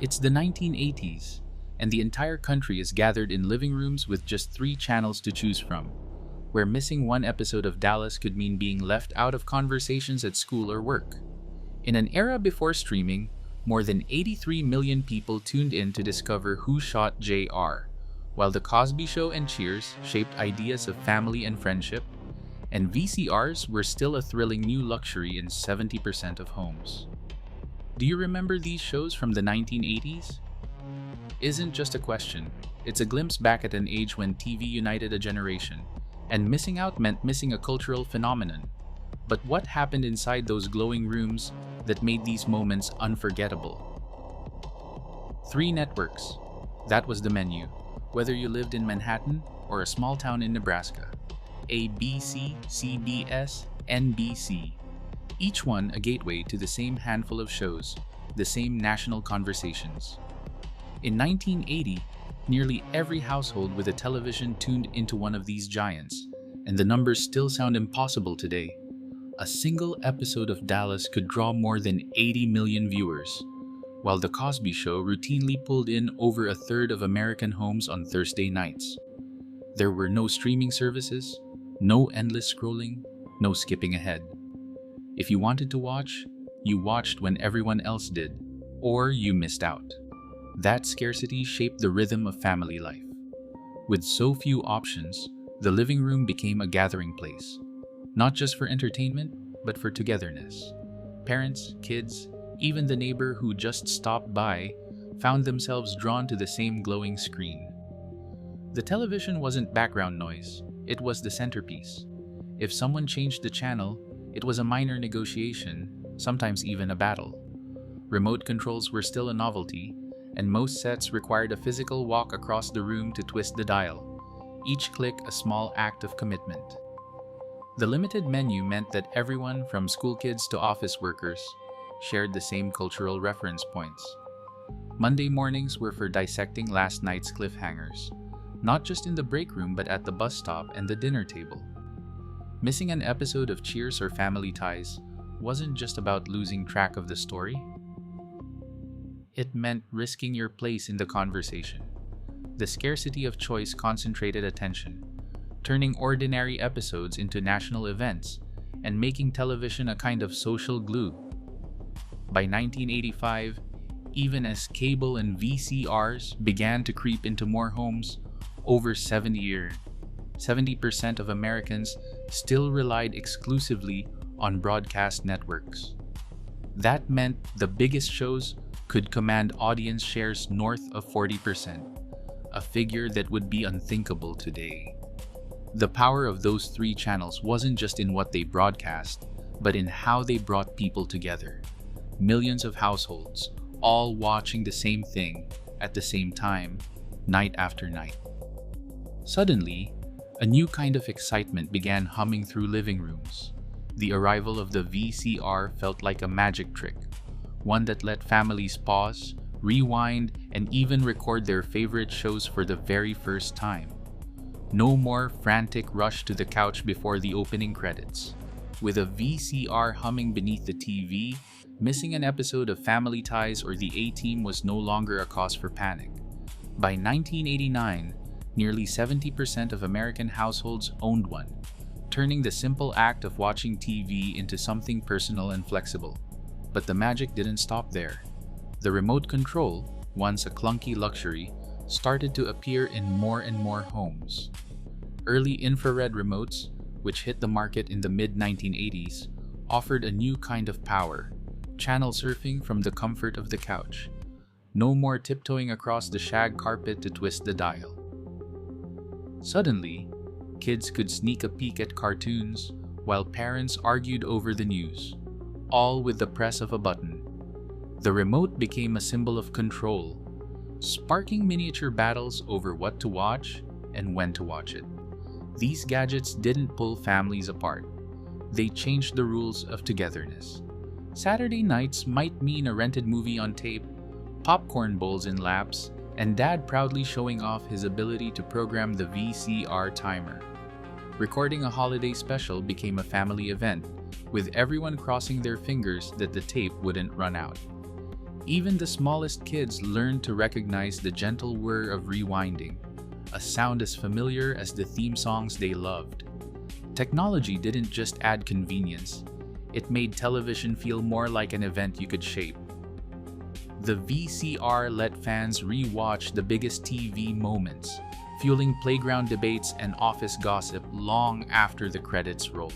It's the 1980s, and the entire country is gathered in living rooms with just 3 channels to choose from, where missing one episode of Dallas could mean being left out of conversations at school or work. In an era before streaming, more than 83 million people tuned in to discover who shot JR, while The Cosby Show and Cheers shaped ideas of family and friendship, and VCRs were still a thrilling new luxury in 70% of homes. Do you remember these shows from the 1980s? Isn't just a question, it's a glimpse back at an age when TV united a generation, and missing out meant missing a cultural phenomenon. But what happened inside those glowing rooms that made these moments unforgettable? 3 networks. That was the menu, whether you lived in Manhattan or a small town in Nebraska. ABC, CBS, NBC. Each one a gateway to the same handful of shows, the same national conversations. In 1980, nearly every household with a television tuned into one of these giants, and the numbers still sound impossible today. A single episode of Dallas could draw more than 80 million viewers, while The Cosby Show routinely pulled in over a third of American homes on Thursday nights. There were no streaming services, no endless scrolling, no skipping ahead. If you wanted to watch, you watched when everyone else did, or you missed out. That scarcity shaped the rhythm of family life. With so few options, the living room became a gathering place, not just for entertainment, but for togetherness. Parents, kids, even the neighbor who just stopped by found themselves drawn to the same glowing screen. The television wasn't background noise, it was the centerpiece. If someone changed the channel, it was a minor negotiation, sometimes even a battle. Remote controls were still a novelty, and most sets required a physical walk across the room to twist the dial, each click a small act of commitment. The limited menu meant that everyone, from school kids to office workers, shared the same cultural reference points. Monday mornings were for dissecting last night's cliffhangers, not just in the break room but at the bus stop and the dinner table. Missing an episode of Cheers or Family Ties wasn't just about losing track of the story. It meant risking your place in the conversation. The scarcity of choice concentrated attention, turning ordinary episodes into national events and making television a kind of social glue. By 1985, even as cable and VCRs began to creep into more homes, over 70% of Americans still relied exclusively on broadcast networks. That meant the biggest shows could command audience shares north of 40%, a figure that would be unthinkable today. The power of those 3 channels wasn't just in what they broadcast, but in how they brought people together. Millions of households, all watching the same thing at the same time, night after night. Suddenly, a new kind of excitement began humming through living rooms. The arrival of the VCR felt like a magic trick, one that let families pause, rewind, and even record their favorite shows for the very first time. No more frantic rush to the couch before the opening credits. With a VCR humming beneath the TV, missing an episode of Family Ties or the A-Team was no longer a cause for panic. By 1989, nearly 70% of American households owned one, turning the simple act of watching TV into something personal and flexible. But the magic didn't stop there. The remote control, once a clunky luxury, started to appear in more and more homes. Early infrared remotes, which hit the market in the mid-1980s, offered a new kind of power, channel surfing from the comfort of the couch. No more tiptoeing across the shag carpet to twist the dial. Suddenly, kids could sneak a peek at cartoons while parents argued over the news, all with the press of a button. The remote became a symbol of control, sparking miniature battles over what to watch and when to watch it. These gadgets didn't pull families apart. They changed the rules of togetherness. Saturday nights might mean a rented movie on tape, popcorn bowls in laps, and Dad proudly showing off his ability to program the VCR timer. Recording a holiday special became a family event, with everyone crossing their fingers that the tape wouldn't run out. Even the smallest kids learned to recognize the gentle whir of rewinding, a sound as familiar as the theme songs they loved. Technology didn't just add convenience, it made television feel more like an event you could shape. The VCR let fans re-watch the biggest TV moments, fueling playground debates and office gossip long after the credits rolled.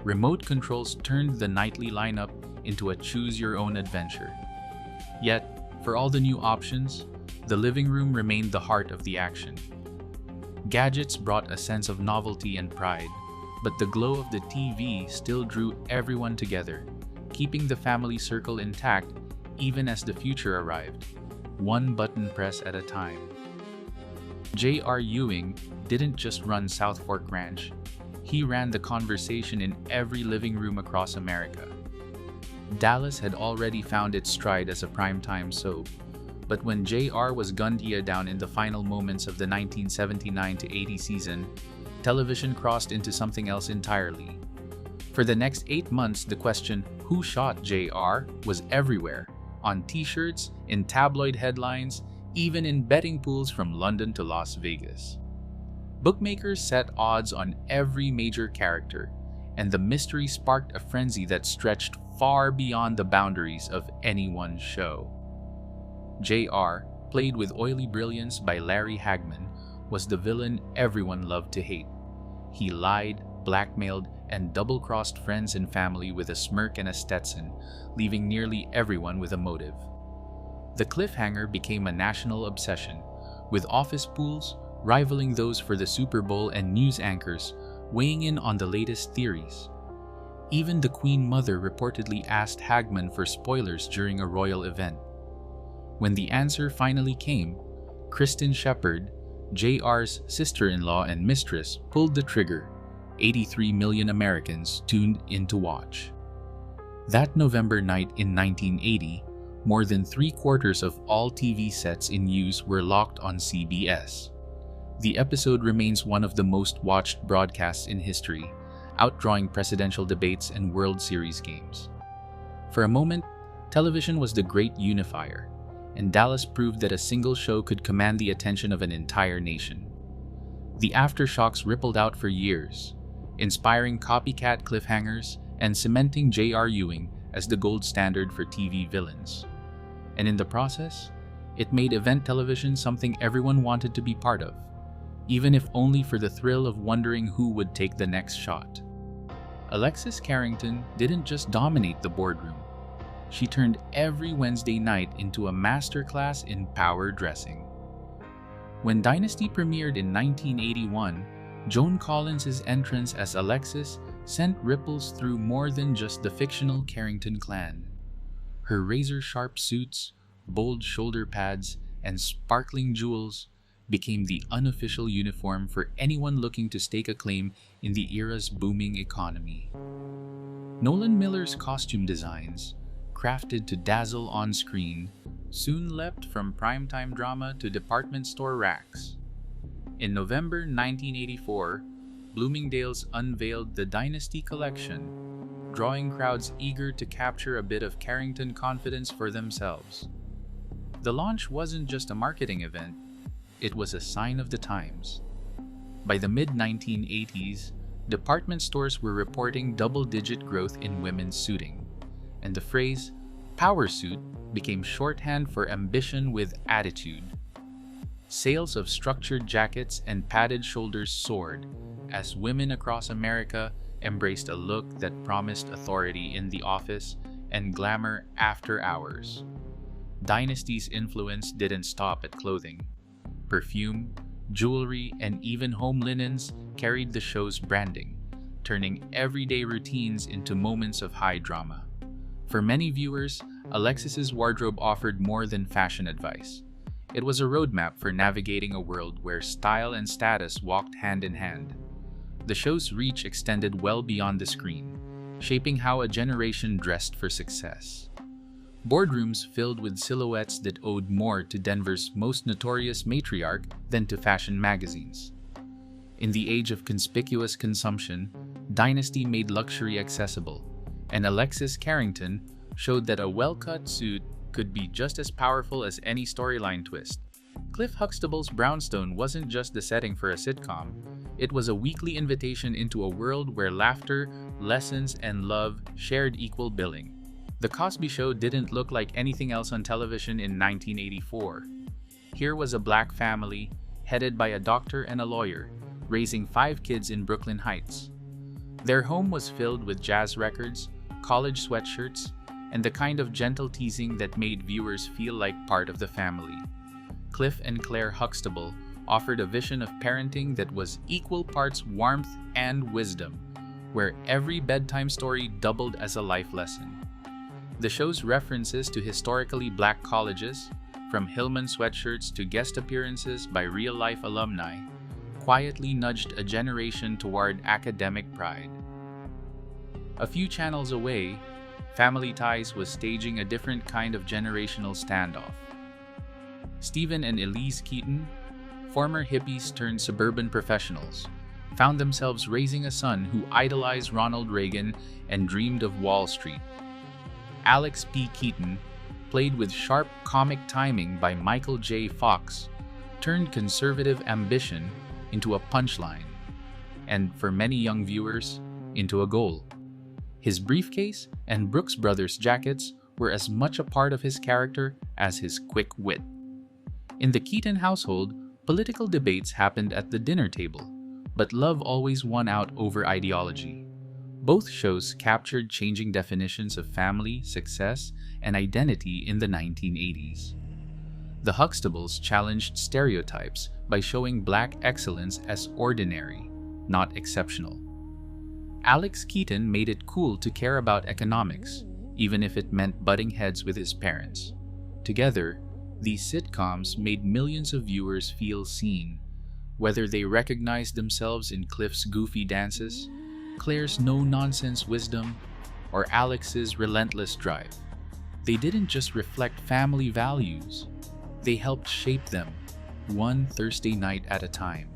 Remote controls turned the nightly lineup into a choose-your-own adventure. Yet, for all the new options, the living room remained the heart of the action. Gadgets brought a sense of novelty and pride, but the glow of the TV still drew everyone together, keeping the family circle intact even as the future arrived, one button press at a time. J.R. Ewing didn't just run South Fork Ranch, he ran the conversation in every living room across America. Dallas had already found its stride as a primetime soap, but when J.R. was gunned down in the final moments of the 1979-80 season, television crossed into something else entirely. For the next 8 months, the question, "Who shot J.R.?" was everywhere, on t-shirts, in tabloid headlines, even in betting pools from London to Las Vegas. Bookmakers set odds on every major character, and the mystery sparked a frenzy that stretched far beyond the boundaries of any one show. J.R., played with oily brilliance by Larry Hagman, was the villain everyone loved to hate. He lied, blackmailed, and double-crossed friends and family with a smirk and a Stetson, leaving nearly everyone with a motive. The cliffhanger became a national obsession, with office pools rivaling those for the Super Bowl and news anchors weighing in on the latest theories. Even the Queen Mother reportedly asked Hagman for spoilers during a royal event. When the answer finally came, Kristen Shepherd, J.R.'s sister-in-law and mistress, pulled the trigger. 83 million Americans tuned in to watch. That November night in 1980, more than 3/4 of all TV sets in use were locked on CBS. The episode remains one of the most watched broadcasts in history, outdrawing presidential debates and World Series games. For a moment, television was the great unifier, and Dallas proved that a single show could command the attention of an entire nation. The aftershocks rippled out for years, inspiring copycat cliffhangers and cementing J.R. Ewing as the gold standard for TV villains. And in the process, it made event television something everyone wanted to be part of, even if only for the thrill of wondering who would take the next shot. Alexis Carrington didn't just dominate the boardroom. She turned every Wednesday night into a masterclass in power dressing. When Dynasty premiered in 1981, Joan Collins' entrance as Alexis sent ripples through more than just the fictional Carrington clan. Her razor-sharp suits, bold shoulder pads, and sparkling jewels became the unofficial uniform for anyone looking to stake a claim in the era's booming economy. Nolan Miller's costume designs, crafted to dazzle on screen, soon leapt from primetime drama to department store racks. In November 1984, Bloomingdale's unveiled the Dynasty collection, drawing crowds eager to capture a bit of Carrington confidence for themselves. The launch wasn't just a marketing event, it was a sign of the times. By the mid-1980s, department stores were reporting double-digit growth in women's suiting, and the phrase "power suit" became shorthand for ambition with attitude. Sales of structured jackets and padded shoulders soared as women across America embraced a look that promised authority in the office and glamour after hours. Dynasty's influence didn't stop at clothing. Perfume, jewelry, and even home linens carried the show's branding, turning everyday routines into moments of high drama. For many viewers, Alexis's wardrobe offered more than fashion advice. It was a roadmap for navigating a world where style and status walked hand in hand. The show's reach extended well beyond the screen, shaping how a generation dressed for success. Boardrooms filled with silhouettes that owed more to Denver's most notorious matriarch than to fashion magazines. In the age of conspicuous consumption, Dynasty made luxury accessible, and Alexis Carrington showed that a well-cut suit could be just as powerful as any storyline twist. Cliff Huxtable's Brownstone wasn't just the setting for a sitcom, it was a weekly invitation into a world where laughter, lessons, and love shared equal billing. The Cosby Show didn't look like anything else on television in 1984. Here was a black family, headed by a doctor and a lawyer, raising 5 kids in Brooklyn Heights. Their home was filled with jazz records, college sweatshirts, and the kind of gentle teasing that made viewers feel like part of the family. Cliff and Claire Huxtable offered a vision of parenting that was equal parts warmth and wisdom, where every bedtime story doubled as a life lesson. The show's references to historically black colleges, from Hillman sweatshirts to guest appearances by real-life alumni, quietly nudged a generation toward academic pride. A few channels away, Family Ties was staging a different kind of generational standoff. Stephen and Elise Keaton, former hippies turned suburban professionals, found themselves raising a son who idolized Ronald Reagan and dreamed of Wall Street. Alex P. Keaton, played with sharp comic timing by Michael J. Fox, turned conservative ambition into a punchline, and for many young viewers, into a goal. His briefcase and Brooks Brothers jackets were as much a part of his character as his quick wit. In the Keaton household, political debates happened at the dinner table, but love always won out over ideology. Both shows captured changing definitions of family, success, and identity in the 1980s. The Huxtables challenged stereotypes by showing black excellence as ordinary, not exceptional. Alex Keaton made it cool to care about economics, even if it meant butting heads with his parents. Together, these sitcoms made millions of viewers feel seen, whether they recognized themselves in Cliff's goofy dances, Claire's no-nonsense wisdom, or Alex's relentless drive. They didn't just reflect family values, they helped shape them, one Thursday night at a time.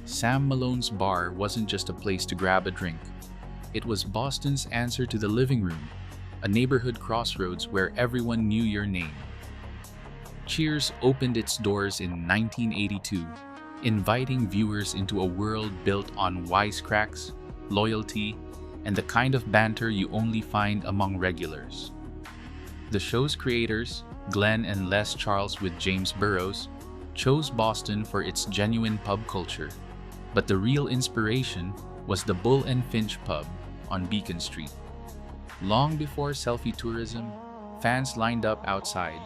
Sam Malone's bar wasn't just a place to grab a drink. It was Boston's answer to the living room, a neighborhood crossroads where everyone knew your name. Cheers opened its doors in 1982, inviting viewers into a world built on wisecracks, loyalty, and the kind of banter you only find among regulars. The show's creators, Glenn and Les Charles with James Burrows, chose Boston for its genuine pub culture, but the real inspiration was the Bull and Finch pub on Beacon Street. Long before selfie tourism, fans lined up outside,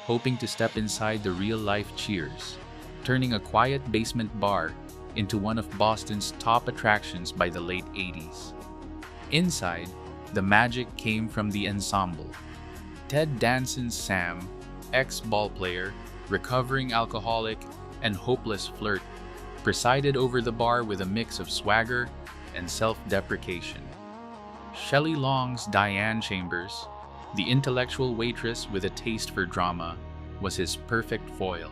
hoping to step inside the real-life Cheers, turning a quiet basement bar into one of Boston's top attractions by the late 80s. Inside, the magic came from the ensemble. Ted Danson's Sam, ex-ballplayer, recovering alcoholic, and hopeless flirt, presided over the bar with a mix of swagger and self-deprecation. Shelley Long's Diane Chambers, the intellectual waitress with a taste for drama, was his perfect foil.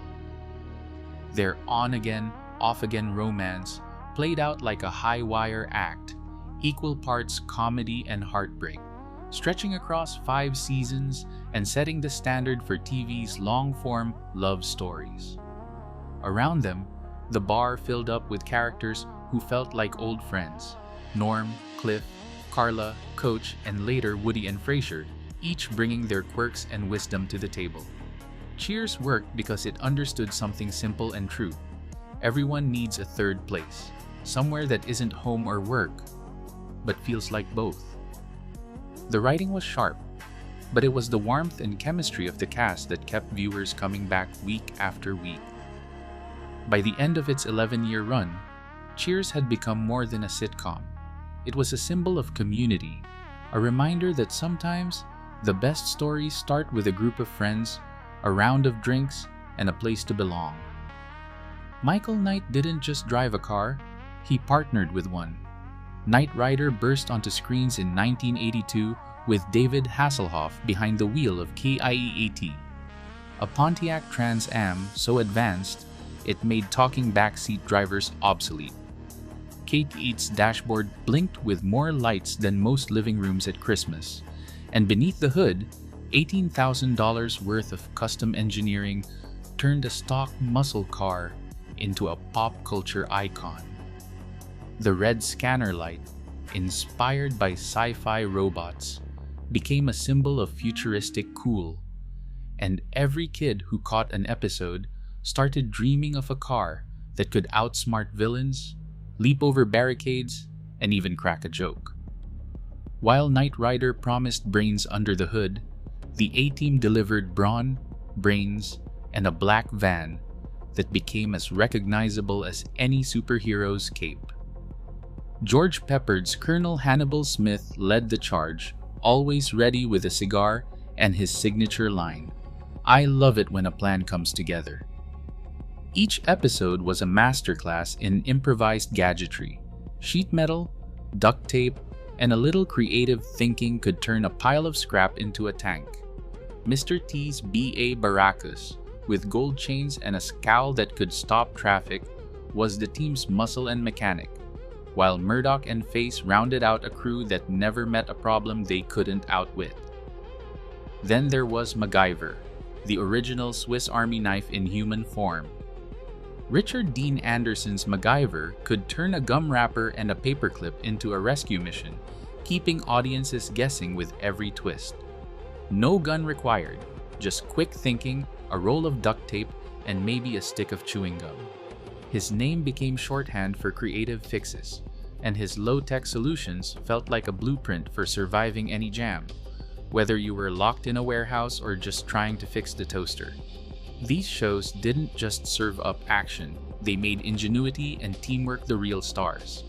Their on-again, off-again romance played out like a high-wire act, equal parts comedy and heartbreak, stretching across 5 seasons and setting the standard for TV's long-form love stories. Around them, the bar filled up with characters who felt like old friends: Norm, Cliff, Carla, Coach, and later Woody and Frasier, each bringing their quirks and wisdom to the table. Cheers worked because it understood something simple and true. Everyone needs a third place, somewhere that isn't home or work, but feels like both. The writing was sharp, but it was the warmth and chemistry of the cast that kept viewers coming back week after week. By the end of its 11-year run, Cheers had become more than a sitcom. It was a symbol of community, a reminder that sometimes the best stories start with a group of friends, a round of drinks, and a place to belong. Michael Knight didn't just drive a car, he partnered with one. Knight Rider burst onto screens in 1982 with David Hasselhoff behind the wheel of KIEAT, a Pontiac Trans Am so advanced it made talking backseat drivers obsolete. Kate Eads' dashboard blinked with more lights than most living rooms at Christmas, and beneath the hood, $18,000 worth of custom engineering turned a stock muscle car into a pop culture icon. The red scanner light, inspired by sci-fi robots, became a symbol of futuristic cool, and every kid who caught an episode started dreaming of a car that could outsmart villains, leap over barricades, and even crack a joke. While Knight Rider promised brains under the hood, the A-Team delivered brawn, brains, and a black van that became as recognizable as any superhero's cape. George Peppard's Colonel Hannibal Smith led the charge, always ready with a cigar and his signature line, "I love it when a plan comes together." Each episode was a masterclass in improvised gadgetry. Sheet metal, duct tape, and a little creative thinking could turn a pile of scrap into a tank. Mr. T's B.A. Baracus, with gold chains and a scowl that could stop traffic, was the team's muscle and mechanic, while Murdoch and Face rounded out a crew that never met a problem they couldn't outwit. Then there was MacGyver, the original Swiss Army knife in human form. Richard Dean Anderson's MacGyver could turn a gum wrapper and a paperclip into a rescue mission, keeping audiences guessing with every twist. No gun required, just quick thinking, a roll of duct tape, and maybe a stick of chewing gum. His name became shorthand for creative fixes, and his low-tech solutions felt like a blueprint for surviving any jam, whether you were locked in a warehouse or just trying to fix the toaster. These shows didn't just serve up action, they made ingenuity and teamwork the real stars.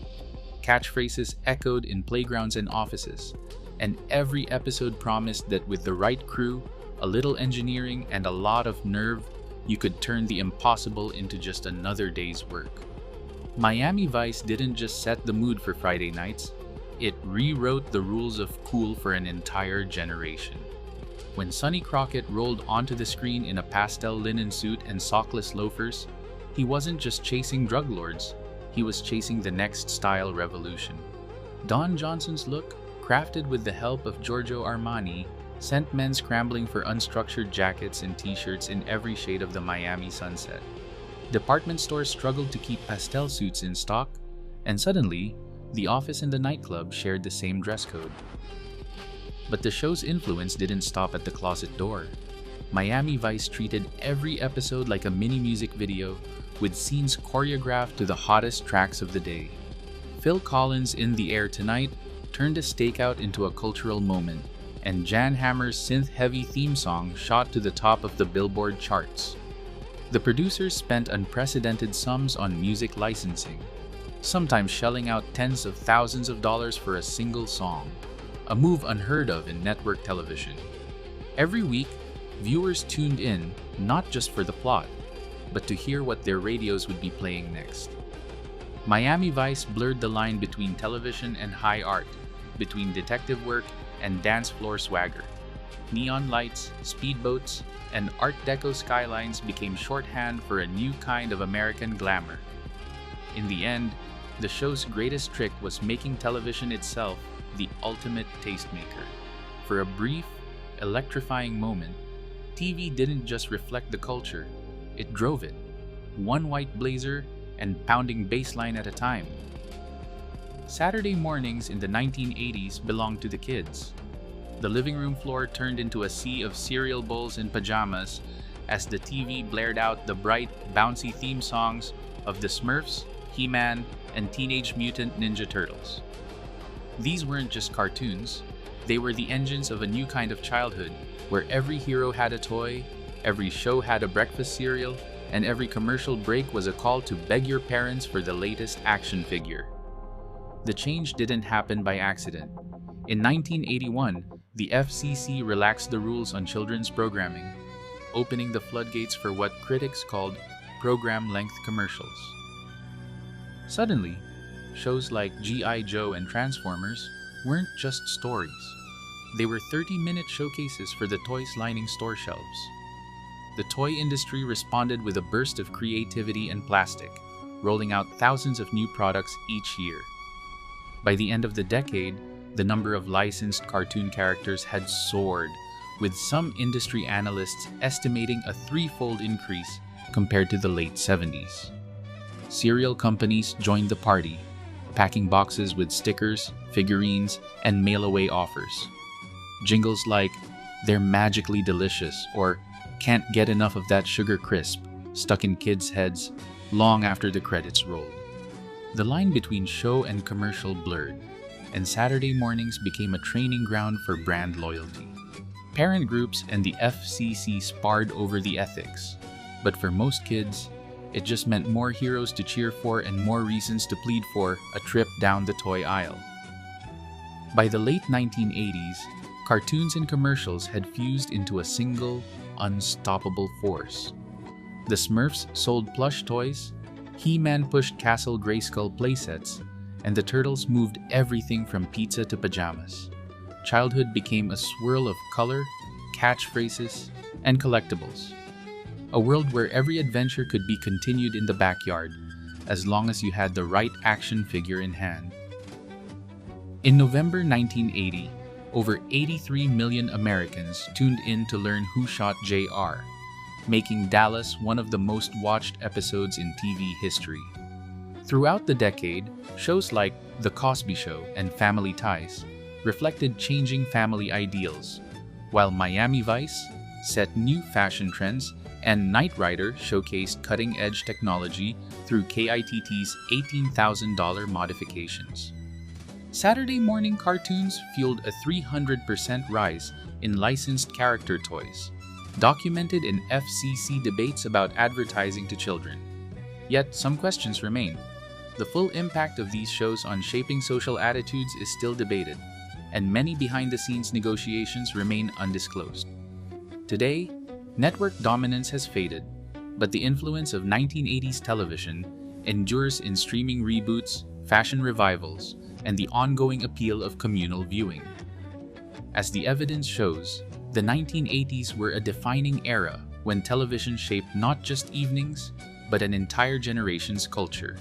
Catchphrases echoed in playgrounds and offices, and every episode promised that with the right crew, a little engineering, and a lot of nerve, you could turn the impossible into just another day's work. Miami Vice didn't just set the mood for Friday nights, it rewrote the rules of cool for an entire generation. When Sonny Crockett rolled onto the screen in a pastel linen suit and sockless loafers, he wasn't just chasing drug lords, he was chasing the next style revolution. Don Johnson's look, crafted with the help of Giorgio Armani, sent men scrambling for unstructured jackets and t-shirts in every shade of the Miami sunset. Department stores struggled to keep pastel suits in stock, and suddenly, the office and the nightclub shared the same dress code. But the show's influence didn't stop at the closet door. Miami Vice treated every episode like a mini music video, with scenes choreographed to the hottest tracks of the day. Phil Collins' In the Air Tonight turned a stakeout into a cultural moment, and Jan Hammer's synth-heavy theme song shot to the top of the Billboard charts. The producers spent unprecedented sums on music licensing, sometimes shelling out tens of thousands of dollars for a single song, a move unheard of in network television. Every week, viewers tuned in not just for the plot, but to hear what their radios would be playing next. Miami Vice blurred the line between television and high art, between detective work and dance floor swagger. Neon lights, speedboats, and Art Deco skylines became shorthand for a new kind of American glamour. In the end, the show's greatest trick was making television itself the ultimate tastemaker. For a brief, electrifying moment, TV didn't just reflect the culture, it drove it, one white blazer and pounding bass line at a time. Saturday mornings in the 1980s belonged to the kids. The living room floor turned into a sea of cereal bowls and pajamas as the TV blared out the bright, bouncy theme songs of the Smurfs, He-Man, and Teenage Mutant Ninja Turtles. These weren't just cartoons, they were the engines of a new kind of childhood where every hero had a toy, every show had a breakfast cereal, and every commercial break was a call to beg your parents for the latest action figure. The change didn't happen by accident. In 1981, the FCC relaxed the rules on children's programming, opening the floodgates for what critics called program-length commercials. Suddenly, shows like G.I. Joe and Transformers weren't just stories. They were 30-minute showcases for the toys lining store shelves. The toy industry responded with a burst of creativity and plastic, rolling out thousands of new products each year. By the end of the decade, the number of licensed cartoon characters had soared, with some industry analysts estimating a threefold increase compared to the late 70s. Cereal companies joined the party, packing boxes with stickers, figurines, and mail-away offers. Jingles like, "They're magically delicious," or "Can't get enough of that sugar crisp," stuck in kids' heads long after the credits rolled. The line between show and commercial blurred, and Saturday mornings became a training ground for brand loyalty. Parent groups and the FCC sparred over the ethics, but for most kids, it just meant more heroes to cheer for and more reasons to plead for a trip down the toy aisle. By the late 1980s, cartoons and commercials had fused into a single, unstoppable force. The Smurfs sold plush toys, He-Man pushed Castle Grayskull playsets, and the Turtles moved everything from pizza to pajamas. Childhood became a swirl of color, catchphrases, and collectibles. A world where every adventure could be continued in the backyard, as long as you had the right action figure in hand. In November 1980, over 83 million Americans tuned in to learn who shot JR, making Dallas one of the most watched episodes in TV history. Throughout the decade, shows like The Cosby Show and Family Ties reflected changing family ideals, while Miami Vice set new fashion trends and Knight Rider showcased cutting-edge technology through KITT's $18,000 modifications. Saturday morning cartoons fueled a 300% rise in licensed character toys, documented in FCC debates about advertising to children. Yet some questions remain. The full impact of these shows on shaping social attitudes is still debated, and many behind-the-scenes negotiations remain undisclosed. Today, network dominance has faded, but the influence of 1980s television endures in streaming reboots, fashion revivals, and the ongoing appeal of communal viewing. As the evidence shows, the 1980s were a defining era when television shaped not just evenings, but an entire generation's culture.